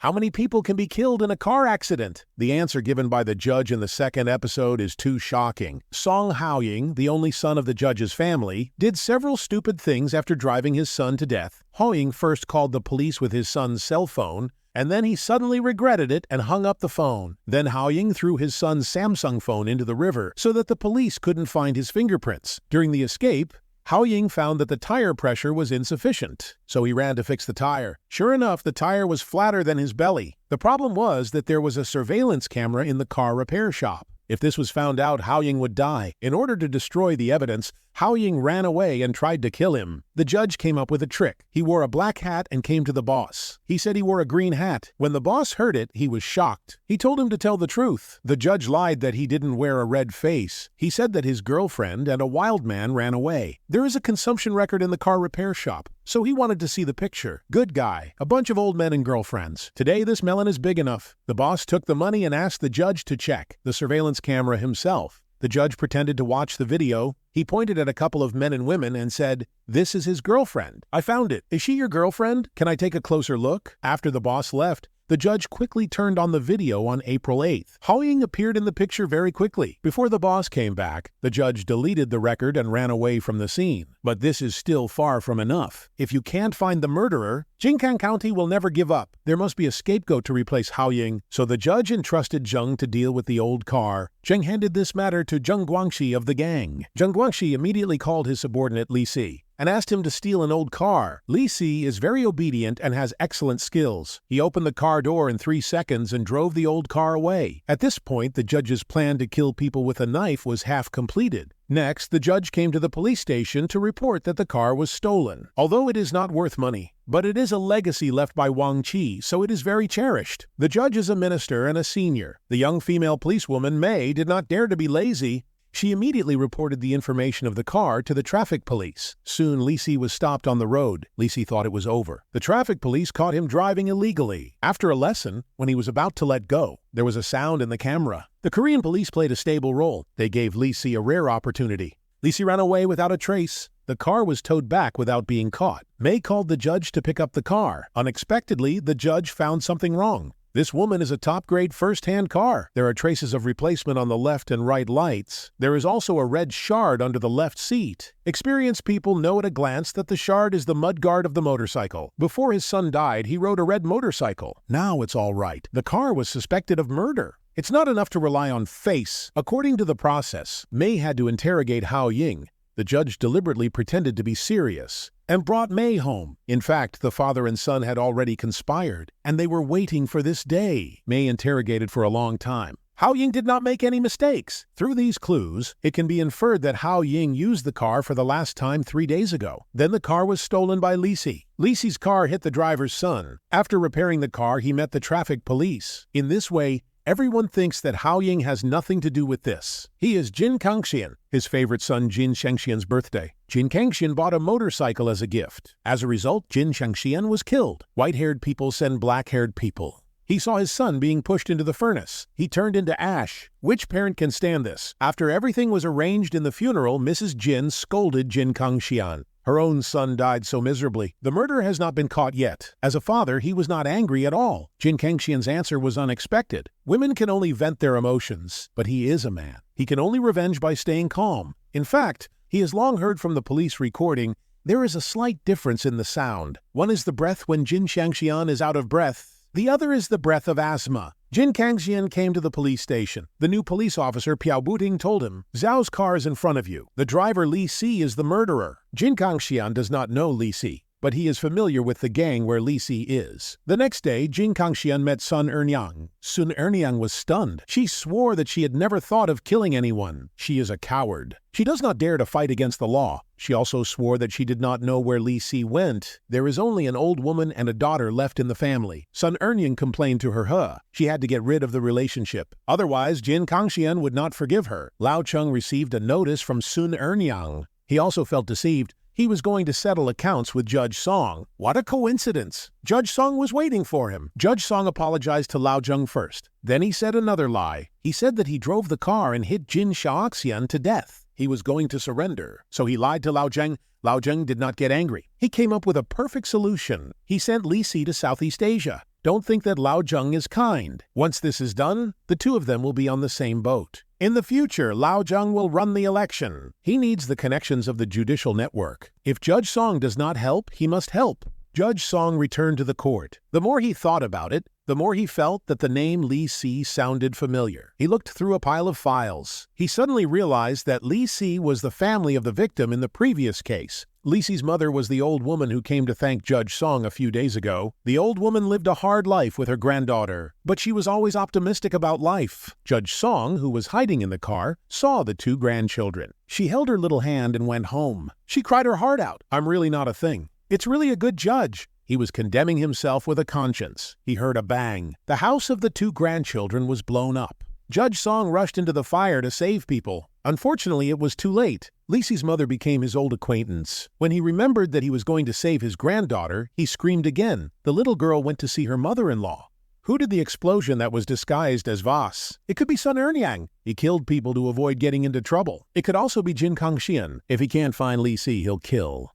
How many people can be killed in a car accident? The answer given by the judge in the second episode is too shocking. Song Haoying, the only son of the judge's family, did several stupid things after driving his son to death. Haoying first called the police with his son's cell phone, and then he suddenly regretted it and hung up the phone. Then Haoying threw his son's Samsung phone into the river so that the police couldn't find his fingerprints. During the escape, Haoying found that the tire pressure was insufficient, so he ran to fix the tire. Sure enough, the tire was flatter than his belly. The problem was that there was a surveillance camera in the car repair shop. If this was found out, Haoying would die. In order to destroy the evidence, Haoying ran away and tried to kill him. The judge came up with a trick. He wore a black hat and came to the boss. He said he wore a green hat. When the boss heard it, he was shocked. He told him to tell the truth. The judge lied that he didn't wear a red face. He said that his girlfriend and a wild man ran away. There is a consumption record in the car repair shop, so he wanted to see the picture. Good guy. A bunch of old men and girlfriends. Today, this melon is big enough. The boss took the money and asked the judge to check the surveillance camera himself. The judge pretended to watch the video. He pointed at a couple of men and women and said, "This is his girlfriend. I found it. Is she your girlfriend? Can I take a closer look?" After the boss left, the judge quickly turned on the video on April 8th. Haoying appeared in the picture very quickly. Before the boss came back, the judge deleted the record and ran away from the scene. But this is still far from enough. If you can't find the murderer, Jinkang County will never give up. There must be a scapegoat to replace Haoying, so the judge entrusted Zheng to deal with the old car. Zheng handed this matter to Zheng Guangxi of the gang. Zheng Guangxi immediately called his subordinate Li Si and asked him to steal an old car. Li Si is very obedient and has excellent skills. He opened the car door in 3 seconds and drove the old car away. At this point, the judge's plan to kill people with a knife was half completed. Next, the judge came to the police station to report that the car was stolen. Although it is not worth money, but it is a legacy left by Wang Qi, so it is very cherished. The judge is a minister and a senior. The young female policewoman, Mei, did not dare to be lazy. She immediately reported the information of the car to the traffic police. Soon, Li Si was stopped on the road. Li Si thought it was over. The traffic police caught him driving illegally. After a lesson, when he was about to let go, there was a sound in the camera. The Korean police played a stable role. They gave Li Si a rare opportunity. Li Si ran away without a trace. The car was towed back without being caught. Mei called the judge to pick up the car. Unexpectedly, the judge found something wrong. This woman is a top-grade first-hand car. There are traces of replacement on the left and right lights. There is also a red shard under the left seat. Experienced people know at a glance that the shard is the mudguard of the motorcycle. Before his son died, he rode a red motorcycle. Now it's all right. The car was suspected of murder. It's not enough to rely on face. According to the process, Mei had to interrogate Haoying. The judge deliberately pretended to be serious and brought Mei home. In fact, the father and son had already conspired, and they were waiting for this day. Mei interrogated for a long time. Haoying did not make any mistakes. Through these clues, it can be inferred that Haoying used the car for the last time 3 days ago. Then the car was stolen by Li Si. Li Si's car hit the driver's son. After repairing the car, he met the traffic police. In this way, everyone thinks that Haoying has nothing to do with this. He is Jin Kangxian, his favorite son Jin Shangxian's birthday. Jin Kangxian bought a motorcycle as a gift. As a result, Jin Shangxian was killed. White-haired people send black-haired people. He saw his son being pushed into the furnace. He turned into ash. Which parent can stand this? After everything was arranged in the funeral, Mrs. Jin scolded Jin Kangxian. Her own son died so miserably. The murderer has not been caught yet. As a father, he was not angry at all. Jin Kangxian's answer was unexpected. Women can only vent their emotions, but he is a man. He can only revenge by staying calm. In fact, he has long heard from the police recording, there is a slight difference in the sound. One is the breath when Jin Shangxian is out of breath. The other is the breath of asthma. Jin Kangxian came to the police station. The new police officer, Piao Buting, told him, "Zhao's car is in front of you. The driver, Li Si, is the murderer." Jin Kangxian does not know Li Si, but he is familiar with the gang where Li Si is. The next day, Jin Kangxian met Sun Ernyang. Sun Ernyang was stunned. She swore that she had never thought of killing anyone. She is a coward. She does not dare to fight against the law. She also swore that she did not know where Li Si went. There is only an old woman and a daughter left in the family. Sun Ernyang complained to her. She had to get rid of the relationship. Otherwise, Jin Kangxian would not forgive her. Lao Cheng received a notice from Sun Ernyang. He also felt deceived. He was going to settle accounts with Judge Song. What a coincidence! Judge Song was waiting for him. Judge Song apologized to Lao Zheng first. Then he said another lie. He said that he drove the car and hit Jin Shaoxian to death. He was going to surrender, so he lied to Lao Zheng. Lao Zheng did not get angry. He came up with a perfect solution. He sent Li Si to Southeast Asia. Don't think that Lao Zheng is kind. Once this is done, the two of them will be on the same boat. In the future, Lao Zheng will run the election. He needs the connections of the judicial network. If Judge Song does not help, he must help. Judge Song returned to the court. The more he thought about it, the more he felt that the name Li Si sounded familiar. He looked through a pile of files. He suddenly realized that Li Si was the family of the victim in the previous case. Li Si's mother was the old woman who came to thank Judge Song a few days ago. The old woman lived a hard life with her granddaughter, but she was always optimistic about life. Judge Song, who was hiding in the car, saw the two grandchildren. She held her little hand and went home. She cried her heart out. "I'm really not a thing. It's really a good judge." He was condemning himself with a conscience. He heard a bang. The house of the two grandchildren was blown up. Judge Song rushed into the fire to save people. Unfortunately, it was too late. Li Si's mother became his old acquaintance. When he remembered that he was going to save his granddaughter, he screamed again. The little girl went to see her mother-in-law. Who did the explosion that was disguised as Voss? It could be Sun Ernyang. He killed people to avoid getting into trouble. It could also be Jin Kangxian. If he can't find Li Si, he'll kill.